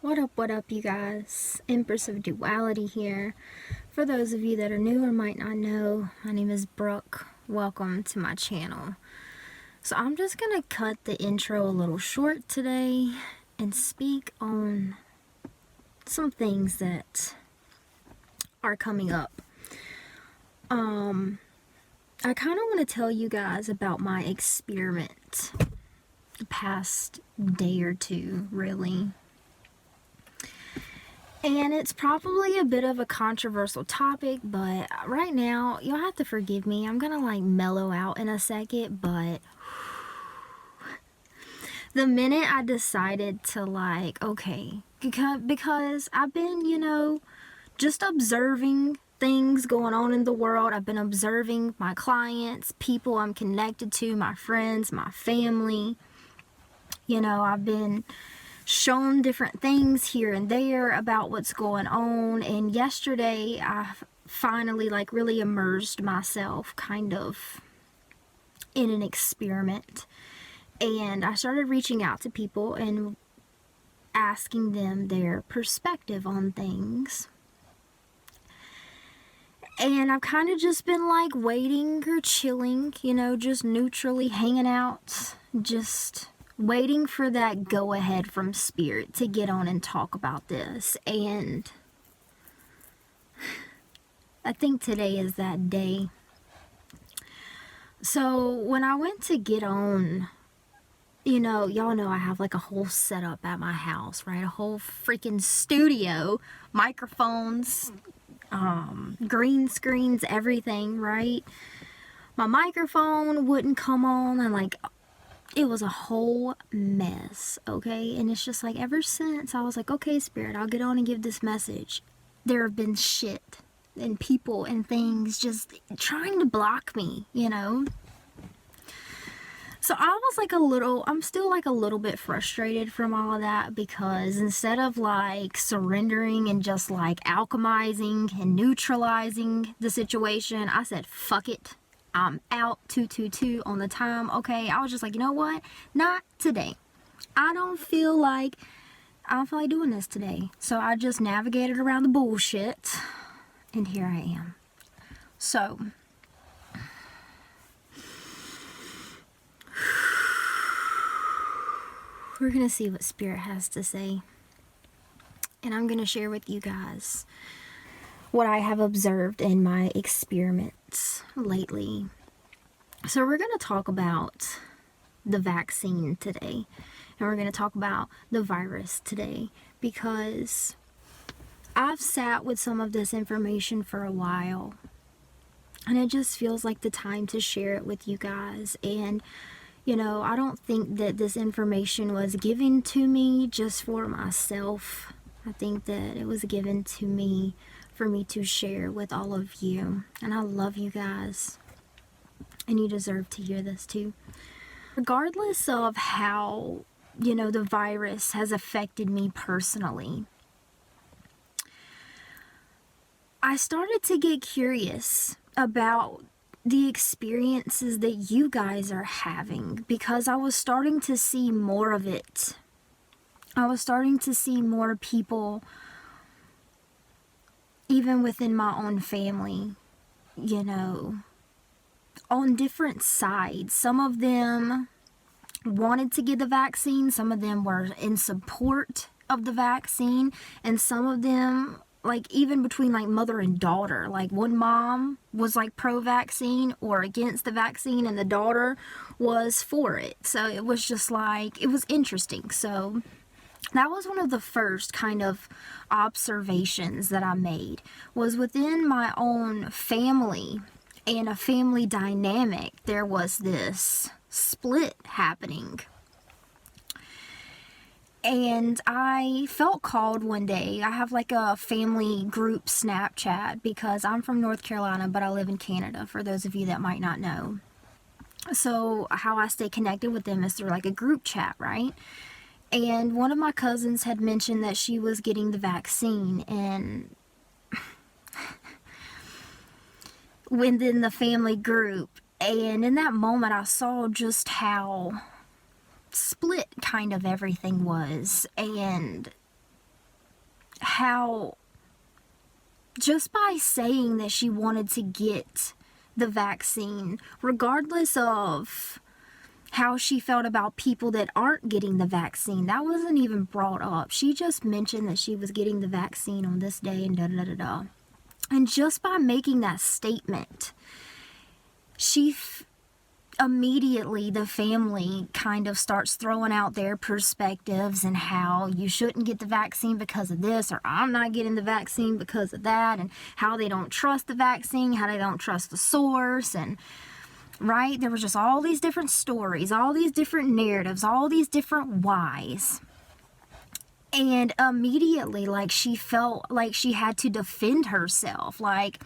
What up, you guys? Empress of Duality here. For those of you that are new or might not know, my name is Brooke. Welcome to my channel. So I'm just gonna cut the intro a little short today and speak on some things that are coming up. I kind of want to tell you guys about my experiment the past day or two, really. And it's probably a bit of a controversial topic, but right now, you'll have to forgive me. I'm gonna like mellow out in a second, but the minute I decided to like, okay, because I've been, just observing things going on in the world. I've been observing my clients, people I'm connected to, my friends, my family. I've been shown different things here and there about what's going on, and yesterday I finally really immersed myself kind of in an experiment, and I started reaching out to people and asking them their perspective on things. And I've kind of just been like waiting or chilling, just neutrally hanging out, just waiting for that go ahead from spirit to get on and talk about this. And I think today is that day. So when I went to get on, y'all know I have like a whole setup at my house, right? A whole freaking studio, microphones, green screens, everything, right? My microphone wouldn't come on, and it was a whole mess, okay? And it's just ever since I was like, okay, Spirit, I'll get on and give this message, there have been shit and people and things just trying to block me, So I was I'm still a little bit frustrated from all of that, because instead of surrendering and just alchemizing and neutralizing the situation, I said, fuck it. I'm out 222 on the time, okay? I was just like, you know what? Not today. I don't feel like doing this today. So I just navigated around the bullshit, and here I am. So we're gonna see what Spirit has to say, and I'm gonna share with you guys what I have observed in my experiments lately. So we're going to talk about the vaccine today, and we're going to talk about the virus today, because I've sat with some of this information for a while, and it just feels like the time to share it with you guys. And I don't think that this information was given to me just for myself. I think that it was given to me for me to share with all of you. And I love you guys. And you deserve to hear this too. Regardless of how, the virus has affected me personally, I started to get curious about the experiences that you guys are having, because I was starting to see more of it. I was starting to see more people, even within my own family, on different sides. Some of them wanted to get the vaccine, some of them were in support of the vaccine, and some of them, even between mother and daughter, one mom was pro-vaccine or against the vaccine, and the daughter was for it. So it was just it was interesting. So that was one of the first kind of observations that I made, was within my own family and a family dynamic, there was this split happening. And I felt called one day. I have a family group Snapchat, because I'm from North Carolina, but I live in Canada, for those of you that might not know. So how I stay connected with them is through a group chat, right? And one of my cousins had mentioned that she was getting the vaccine, and within the family group, and in that moment I saw just how split kind of everything was, and how just by saying that she wanted to get the vaccine, regardless of how she felt about people that aren't getting the vaccine, that wasn't even brought up. She just mentioned that she was getting the vaccine on this day and da-da-da-da-da. And just by making that statement, immediately the family kind of starts throwing out their perspectives and how you shouldn't get the vaccine because of this, or I'm not getting the vaccine because of that, and how they don't trust the vaccine, how they don't trust the source, and right, there was just all these different stories, all these different narratives, all these different whys. And immediately, like, she felt like she had to defend herself. Like,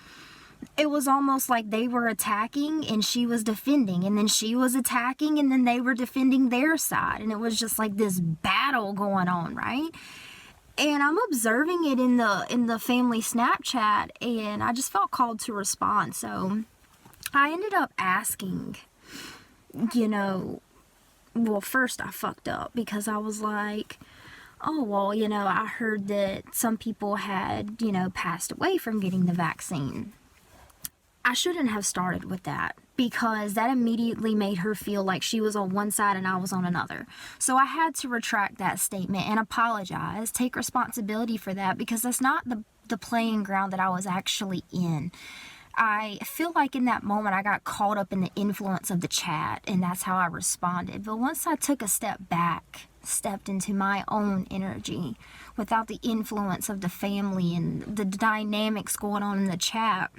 it was almost like they were attacking and she was defending, and then she was attacking and then they were defending their side, and it was just like this battle going on, right? And I'm observing it in the family Snapchat, and I just felt called to respond. So I ended up asking, well, first I fucked up because I was like, oh, well, I heard that some people had, passed away from getting the vaccine. I shouldn't have started with that, because that immediately made her feel like she was on one side and I was on another. So I had to retract that statement and apologize, take responsibility for that, because that's not the playing ground that I was actually in. I feel like in that moment I got caught up in the influence of the chat, and that's how I responded. But once I took a step back, stepped into my own energy without the influence of the family and the dynamics going on in the chat,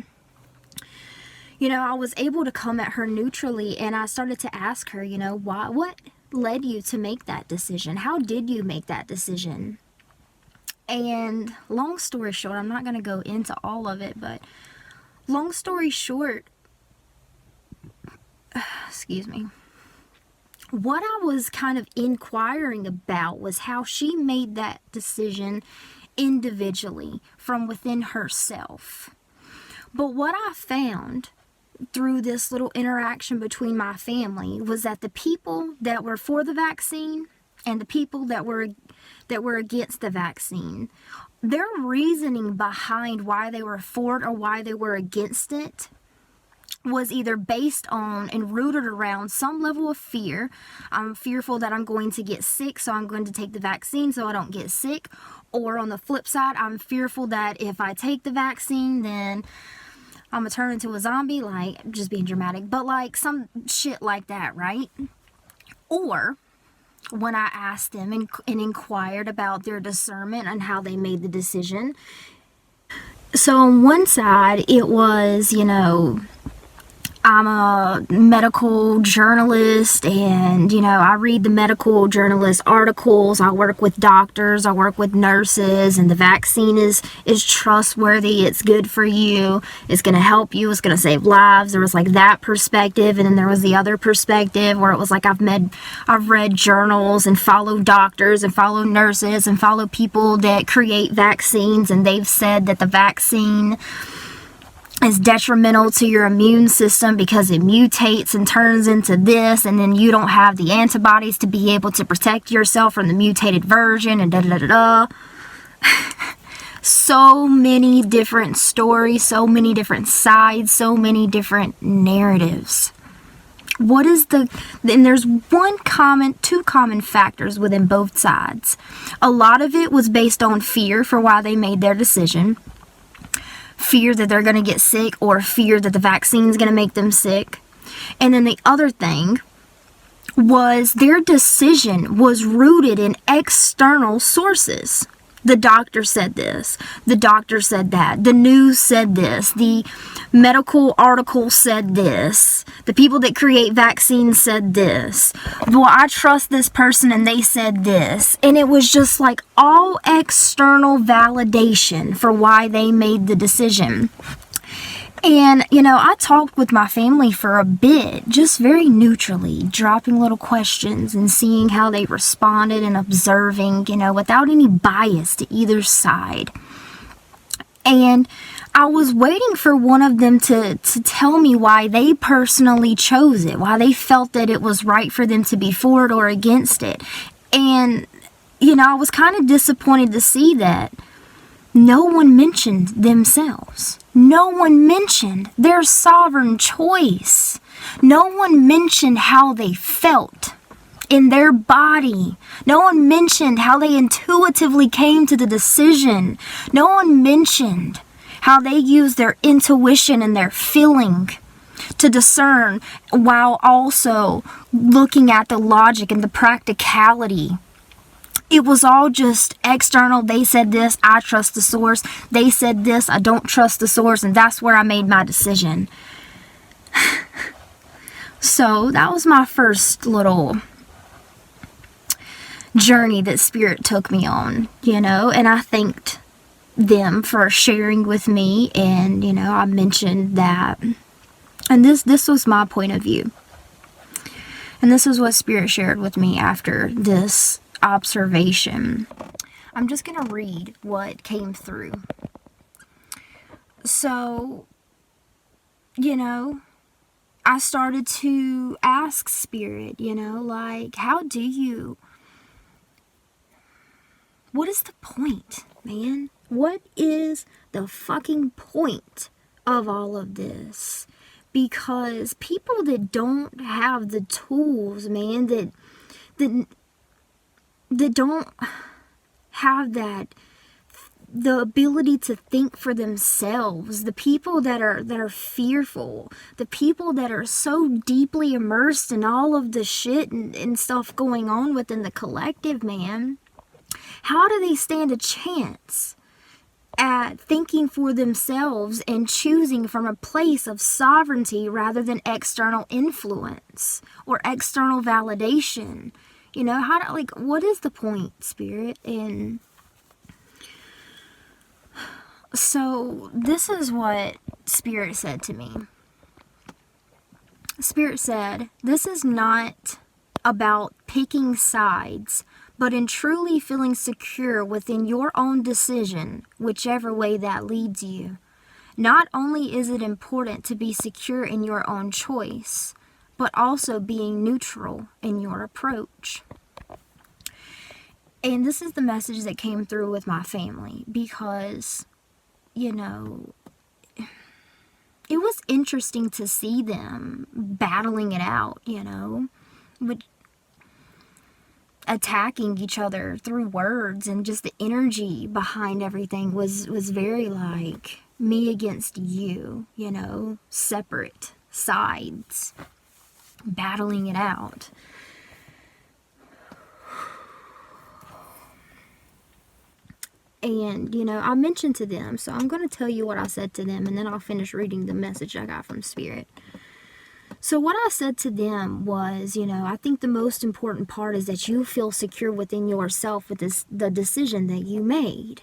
I was able to come at her neutrally, and I started to ask her, what led you to make that decision? How did you make that decision? And long story short, I'm not going to go into all of it, but long story short, excuse me, what I was kind of inquiring about was how she made that decision individually from within herself. But what I found through this little interaction between my family was that the people that were for the vaccine and the people that were against the vaccine, their reasoning behind why they were for it or why they were against it was either based on and rooted around some level of fear. I'm fearful that I'm going to get sick, so I'm going to take the vaccine so I don't get sick. Or on the flip side, I'm fearful that if I take the vaccine, then I'm gonna turn into a zombie. Like, just being dramatic, but like some shit like that, right? Or when I asked them and inquired about their discernment and how they made the decision. So on one side, it was, I'm a medical journalist, and I read the medical journalist articles. I work with doctors, I work with nurses, and the vaccine is trustworthy. It's good for you. It's going to help you. It's going to save lives. There was like that perspective, and then there was the other perspective where it was like I've read journals and follow doctors and follow nurses and follow people that create vaccines, and they've said that the vaccine is detrimental to your immune system because it mutates and turns into this, and then you don't have the antibodies to be able to protect yourself from the mutated version, and da-da-da-da-da. So many different stories, so many different sides, so many different narratives. And there's two common factors within both sides. A lot of it was based on fear for why they made their decision. Fear that they're going to get sick, or fear that the vaccine is going to make them sick. And then the other thing was their decision was rooted in external sources. The doctor said this, the doctor said that, the news said this, the medical article said this, the people that create vaccines said this. Well, I trust this person and they said this. And it was just like all external validation for why they made the decision. And, I talked with my family for a bit, just very neutrally, dropping little questions and seeing how they responded and observing, without any bias to either side. And I was waiting for one of them to tell me why they personally chose it, why they felt that it was right for them to be for it or against it. And, I was kind of disappointed to see that no one mentioned themselves. No one mentioned their sovereign choice. No one mentioned how they felt in their body. No one mentioned how they intuitively came to the decision. No one mentioned how they used their intuition and their feeling to discern, while also looking at the logic and the practicality. It was all just external. They said this, I trust the source. They said this, I don't trust the source, and that's where I made my decision. So that was my first little journey that Spirit took me on, and I thanked them for sharing with me, and I mentioned that, and this was my point of view, and this is what Spirit shared with me after this observation. I'm just gonna read what came through. So I started to ask Spirit, like, what is the point, man? What is the fucking point of all of this? Because people that don't have the tools, man, that don't have the ability to think for themselves, the people that are fearful, the people that are so deeply immersed in all of the shit and stuff going on within the collective, man, how do they stand a chance at thinking for themselves and choosing from a place of sovereignty rather than external influence or external validation? What is the point, Spirit? And so this is what Spirit said to me. Spirit said, this is not about picking sides, but in truly feeling secure within your own decision, whichever way that leads you. Not only is it important to be secure in your own choice, but also being neutral in your approach. And this is the message that came through with my family, because, it was interesting to see them battling it out, with attacking each other through words, and just the energy behind everything was very like me against you, separate sides, battling it out. And, I mentioned to them, so I'm going to tell you what I said to them, and then I'll finish reading the message I got from Spirit. So what I said to them was, I think the most important part is that you feel secure within yourself with the decision that you made.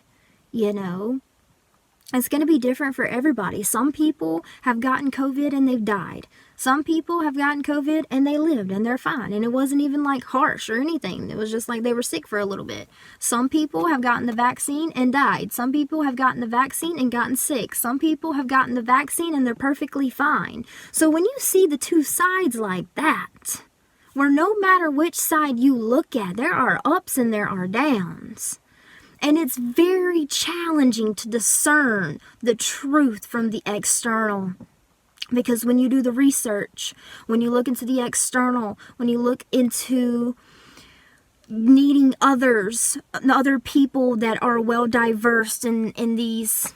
It's going to be different for everybody. Some people have gotten COVID and they've died. Some people have gotten COVID and they lived and they're fine. And it wasn't even like harsh or anything. It was just like they were sick for a little bit. Some people have gotten the vaccine and died. Some people have gotten the vaccine and gotten sick. Some people have gotten the vaccine and they're perfectly fine. So when you see the two sides like that, where no matter which side you look at, there are ups and there are downs. And it's very challenging to discern the truth from the external. Because when you do the research, when you look into the external, when you look into needing others, other people that are well diverse in these,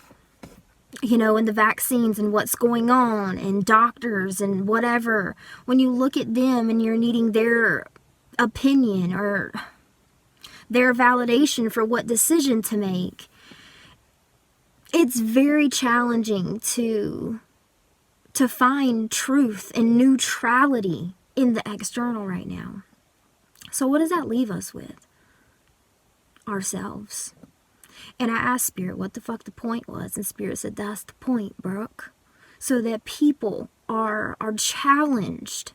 in the vaccines and what's going on, and doctors and whatever, when you look at them and you're needing their opinion or their validation for what decision to make, it's very challenging to find truth and neutrality in the external right now. So what does that leave us with? Ourselves. And I asked Spirit what the fuck the point was, and Spirit said, that's the point, Brooke. So that people are challenged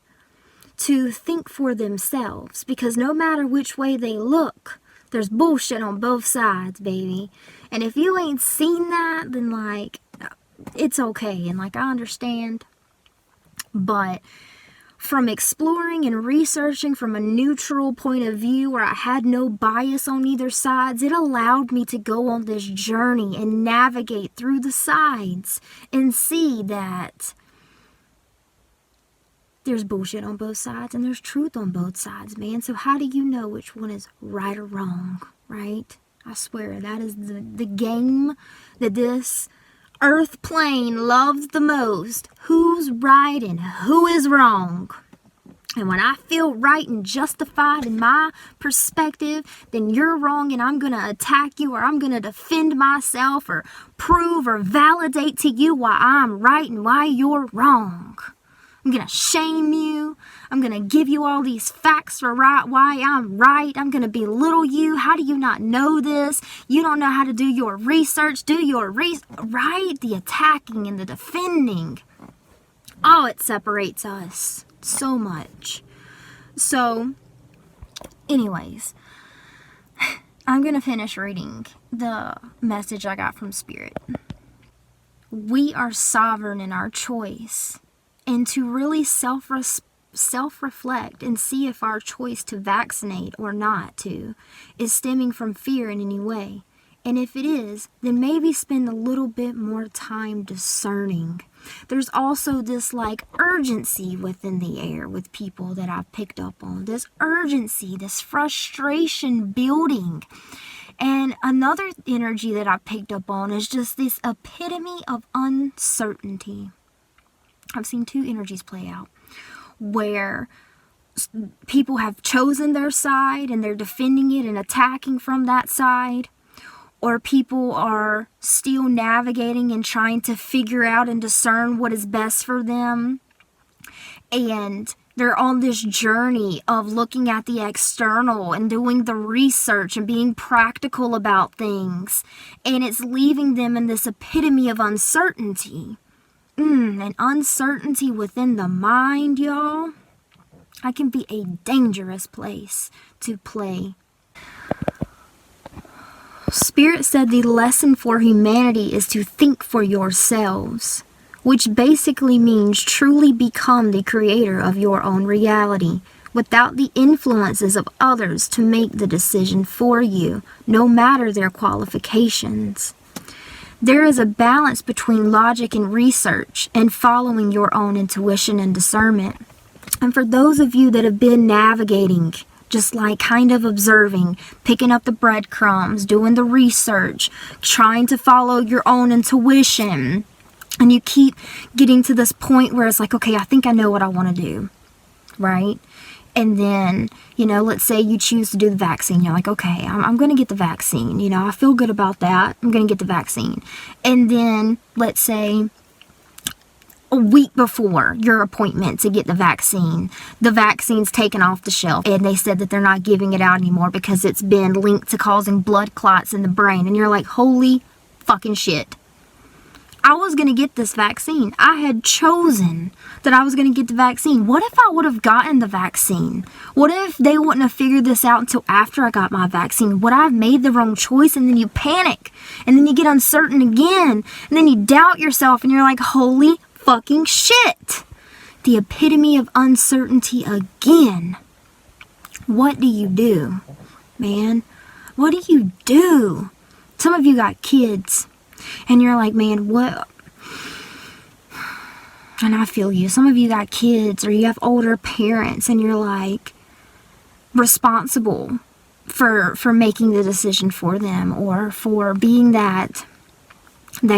to think for themselves, because no matter which way they look, there's bullshit on both sides, baby. And if you ain't seen that, then it's okay, and I understand. But from exploring and researching from a neutral point of view where I had no bias on either sides, it allowed me to go on this journey and navigate through the sides and see that there's bullshit on both sides and there's truth on both sides, man. So how do you know which one is right or wrong, right? I swear that is the game that this earth plane loves the most. Who's right and who is wrong. And when I feel right and justified in my perspective, then you're wrong and I'm going to attack you, or I'm going to defend myself or prove or validate to you why I'm right and why you're wrong. I'm going to shame you. I'm going to give you all these facts for why I'm right. I'm going to belittle you. How do you not know this? You don't know how to do your research. Right? The attacking and the defending. Oh, it separates us so much. So, anyways, I'm going to finish reading the message I got from Spirit. We are sovereign in our choice. And to really self-reflect and see if our choice to vaccinate or not to is stemming from fear in any way. And if it is, then maybe spend a little bit more time discerning. There's also this urgency within the air with people that I've picked up on. This urgency, this frustration building. And another energy that I picked up on is just this epitome of uncertainty. I've seen two energies play out where people have chosen their side and they're defending it and attacking from that side, or people are still navigating and trying to figure out and discern what is best for them, and they're on this journey of looking at the external and doing the research and being practical about things, and it's leaving them in this epitome of uncertainty. And uncertainty within the mind, y'all, that can be a dangerous place to play. Spirit said the lesson for humanity is to think for yourselves, which basically means truly become the creator of your own reality, without the influences of others to make the decision for you, no matter their qualifications. There is a balance between logic and research and following your own intuition and discernment. And for those of you that have been navigating, just kind of observing, picking up the breadcrumbs, doing the research, trying to follow your own intuition, and you keep getting to this point where it's okay, I think I know what I want to do, right? And then, let's say you choose to do the vaccine. You're okay, I'm going to get the vaccine. I feel good about that. I'm going to get the vaccine. And then, let's say a week before your appointment to get the vaccine's taken off the shelf. And they said that they're not giving it out anymore because it's been linked to causing blood clots in the brain. And you're holy fucking shit. I was going to get this vaccine. I had chosen that I was going to get the vaccine. What if I would have gotten the vaccine? What if they wouldn't have figured this out until after I got my vaccine? Would I have made the wrong choice? And then you panic. And then you get uncertain again. And then you doubt yourself. And you're holy fucking shit. The epitome of uncertainty again. What do you do, man? What do you do? Some of you got kids. And you're man, what? And I feel you. Some of you got kids or you have older parents and you're responsible for making the decision for them or for being that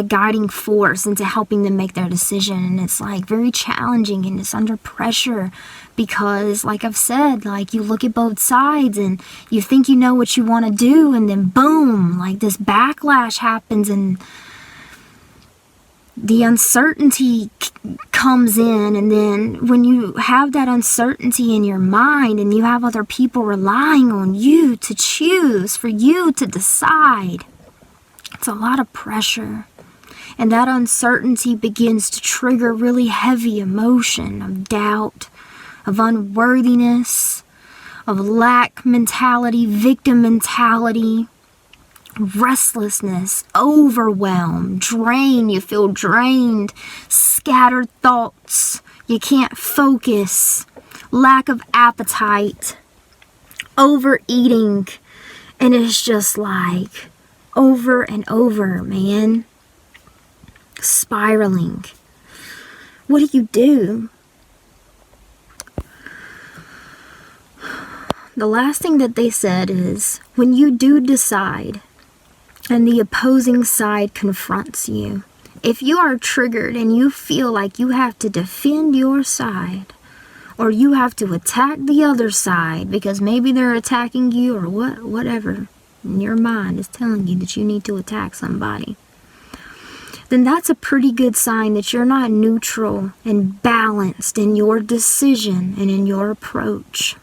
guiding force into helping them make their decision. And it's very challenging and it's under pressure because I've said, you look at both sides and you think you know what you want to do, and then boom, this backlash happens and the uncertainty comes in. And then when you have that uncertainty in your mind and you have other people relying on you to choose, for you to decide, it's a lot of pressure. And that uncertainty begins to trigger really heavy emotion of doubt, of unworthiness, of lack mentality, victim mentality, restlessness, overwhelm, drain. You feel drained, scattered thoughts. You can't focus. lack of appetite, overeating, and it's just like over and over, man. Spiraling. What do you do? The last thing that they said is, when you do decide and the opposing side confronts you, if you are triggered and you feel like you have to defend your side, or you have to attack the other side because maybe they're attacking you, or whatever in your mind is telling you that you need to attack somebody, then that's a pretty good sign that you're not neutral and balanced in your decision and in your approach.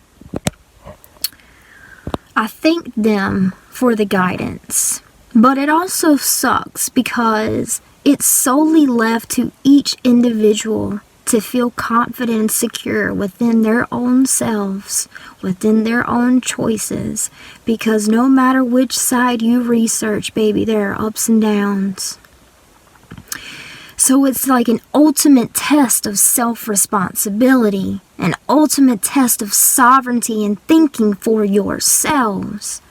I thank them for the guidance, but it also sucks because it's solely left to each individual to feel confident and secure within their own selves, within their own choices, because no matter which side you research, baby, there are ups and downs. So it's like an ultimate test of self-responsibility, an ultimate test of sovereignty and thinking for yourselves.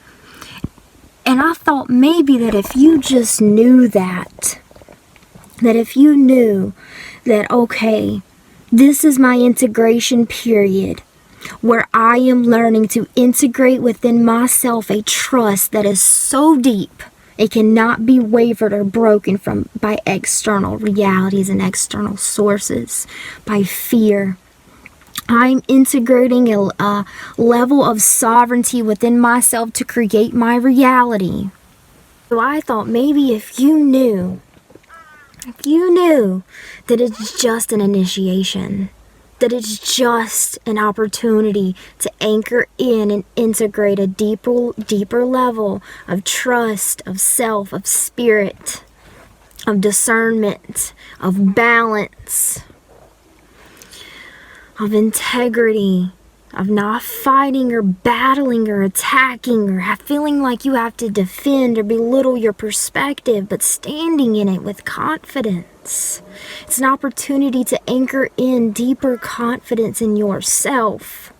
And I thought maybe that if you just knew that if you knew that, okay, this is my integration period, where I am learning to integrate within myself a trust that is so deep, it cannot be wavered or broken from by external realities and external sources, by fear. I'm integrating a level of sovereignty within myself to create my reality. So I thought maybe if you knew that it's just an initiation, that it's just an opportunity to anchor in and integrate a deeper level of trust, of self, of spirit, of discernment, of balance, of integrity, of not fighting or battling or attacking or feeling like you have to defend or belittle your perspective, but standing in it with confidence. It's an opportunity to anchor in deeper confidence in yourself,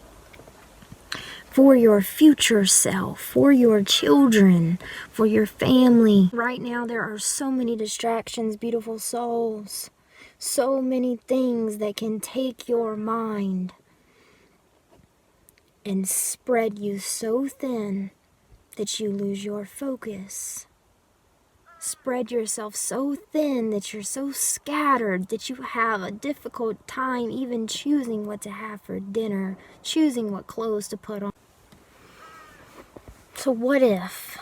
for your future self, for your children, for your family. Right now there are so many distractions, beautiful souls, so many things that can take your mind and spread you so thin that you lose your focus. Spread yourself so thin that you're so scattered that you have a difficult time even choosing what to have for dinner, choosing what clothes to put on. So what if?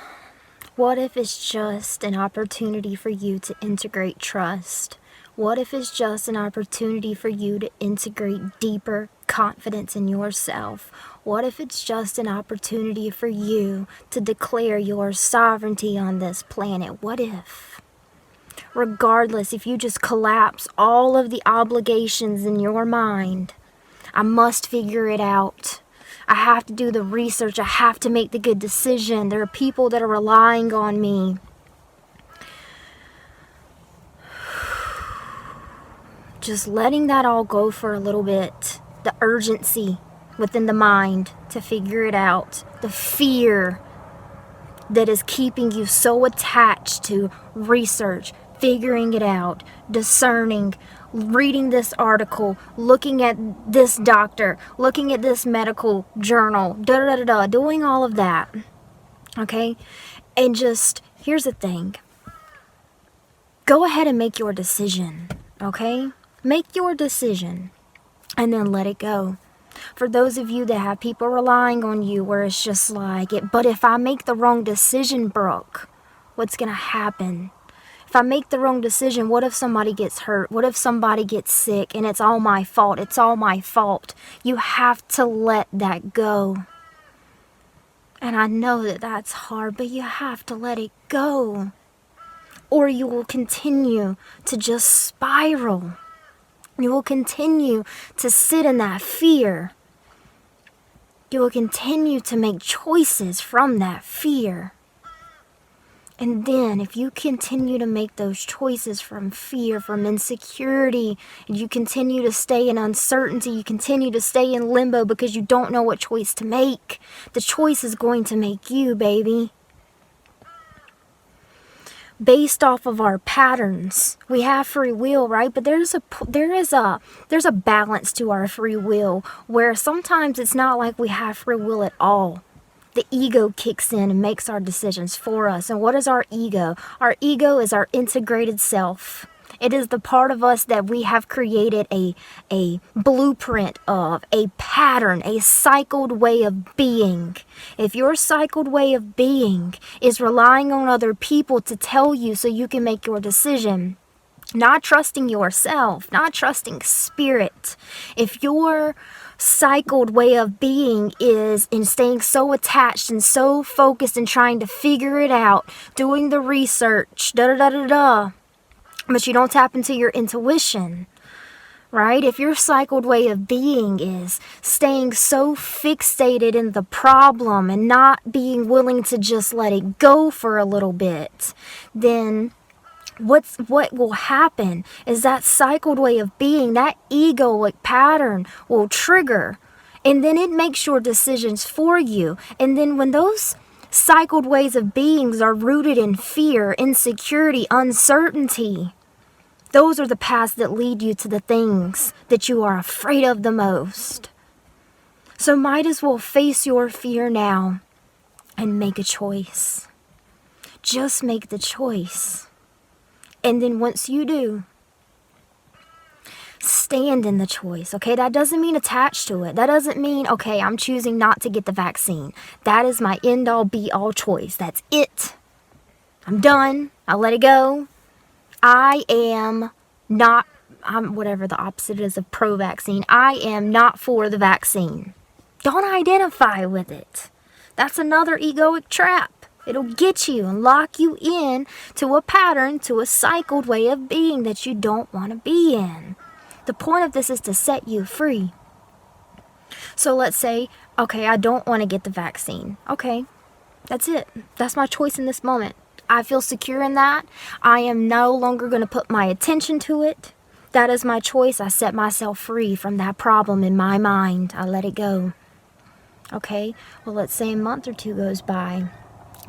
What if it's just an opportunity for you to integrate trust? What if it's just an opportunity for you to integrate deeper confidence in yourself? What if it's just an opportunity for you to declare your sovereignty on this planet? What if? Regardless, if you just collapse all of the obligations in your mind, I must figure it out. I have to do the research. I have to make the good decision. There are people that are relying on me. Just letting that all go for a little bit. The urgency within the mind to figure it out. The fear that is keeping you so attached to research, figuring it out, discerning, reading this article, looking at this doctor, looking at this medical journal, doing all of that. Okay? And just, here's the thing. Go ahead and make your decision. Okay? Make your decision and then let it go. For those of you that have people relying on you where it's just like, but if I make the wrong decision, Brooke, what's going to happen? If I make the wrong decision, what if somebody gets hurt? What if somebody gets sick and it's all my fault? It's all my fault. You have to let that go. And I know that that's hard, but you have to let it go. Or you will continue to just spiral. You will continue to sit in that fear. You will continue to make choices from that fear. And then if you continue to make those choices from fear, from insecurity, and you continue to stay in uncertainty, you continue to stay in limbo because you don't know what choice to make, the choice is going to make you, baby. Based off of our patterns, we have free will, right? But there is a balance to our free will where sometimes it's not like we have free will at all. The ego kicks in and makes our decisions for us. And what is our ego? Our ego is our integrated self. It is the part of us that we have created a blueprint of, a pattern, a cycled way of being. If your cycled way of being is relying on other people to tell you so you can make your decision, not trusting yourself, not trusting spirit, if your cycled way of being is in staying so attached and so focused and trying to figure it out, doing the research, but you don't tap into your intuition, right? If your cycled way of being is staying so fixated in the problem and not being willing to just let it go for a little bit, then what will happen is that cycled way of being, that egoic pattern will trigger, and then it makes your decisions for you. And then when those cycled ways of beings are rooted in fear, insecurity, uncertainty, those are the paths that lead you to the things that you are afraid of the most. So might as well face your fear now and make a choice. Just make the choice. And then once you do, stand in the choice, okay? That doesn't mean attach to it. That doesn't mean, okay, I'm choosing not to get the vaccine. That is my end-all, be-all choice. That's it. I'm done. I'll let it go. I'm whatever the opposite is of pro-vaccine. I am not for the vaccine. Don't identify with it. That's another egoic trap. It'll get you and lock you in to a pattern, to a cycled way of being that you don't want to be in. The point of this is to set you free. So let's say, okay, I don't want to get the vaccine. Okay, that's it. That's my choice in this moment. I feel secure in that. I am no longer going to put my attention to it. That is my choice. I set myself free from that problem in my mind. I let it go. Okay, well, let's say a month or two goes by.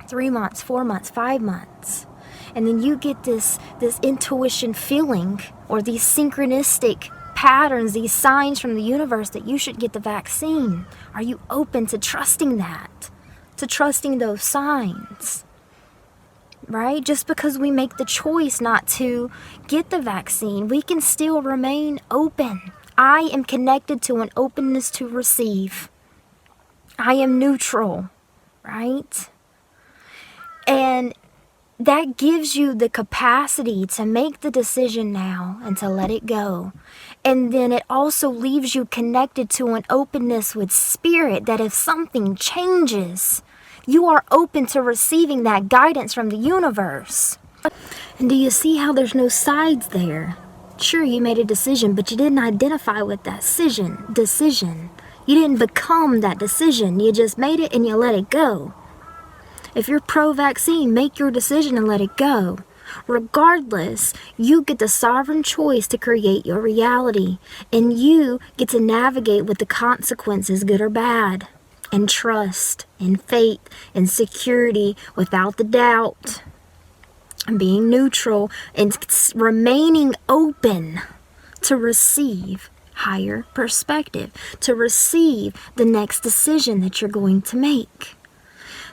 3 months, 4 months, 5 months. And then you get this intuition feeling or these synchronistic patterns, these signs from the universe that you should get the vaccine. Are you open to trusting that? To trusting those signs? Right? Just because we make the choice not to get the vaccine, we can still remain open. I am connected to an openness to receive. I am neutral, right? And that gives you the capacity to make the decision now and to let it go. And then it also leaves you connected to an openness with spirit that if something changes, you are open to receiving that guidance from the universe. And do you see how there's no sides there? Sure, you made a decision, but you didn't identify with that decision. You didn't become that decision. You just made it and you let it go. If you're pro-vaccine, make your decision and let it go. Regardless, you get the sovereign choice to create your reality. And you get to navigate with the consequences, good or bad. And trust, and faith, and security without the doubt. And being neutral and remaining open to receive higher perspective. To receive the next decision that you're going to make.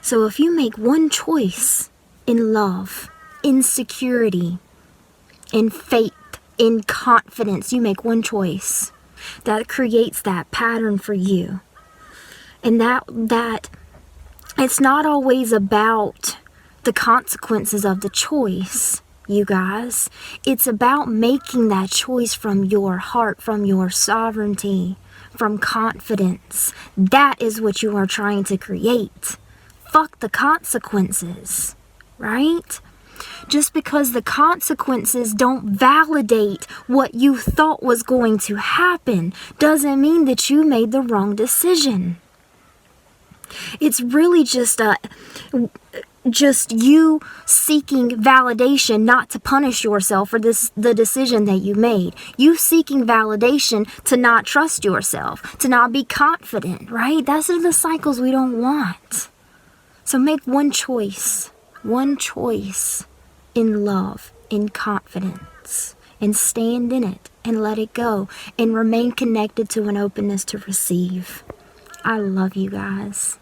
So if you make one choice in love, in security, in faith, in confidence, you make one choice. That creates that pattern for you. And that it's not always about the consequences of the choice, you guys. It's about making that choice from your heart, from your sovereignty, from confidence. That is what you are trying to create. Fuck the consequences, right? Just because the consequences don't validate what you thought was going to happen doesn't mean that you made the wrong decision. It's really just just you seeking validation not to punish yourself for the decision that you made. You seeking validation to not trust yourself, to not be confident, right? Those are the cycles we don't want. So make one choice in love, in confidence, and stand in it and let it go and remain connected to an openness to receive. I love you guys.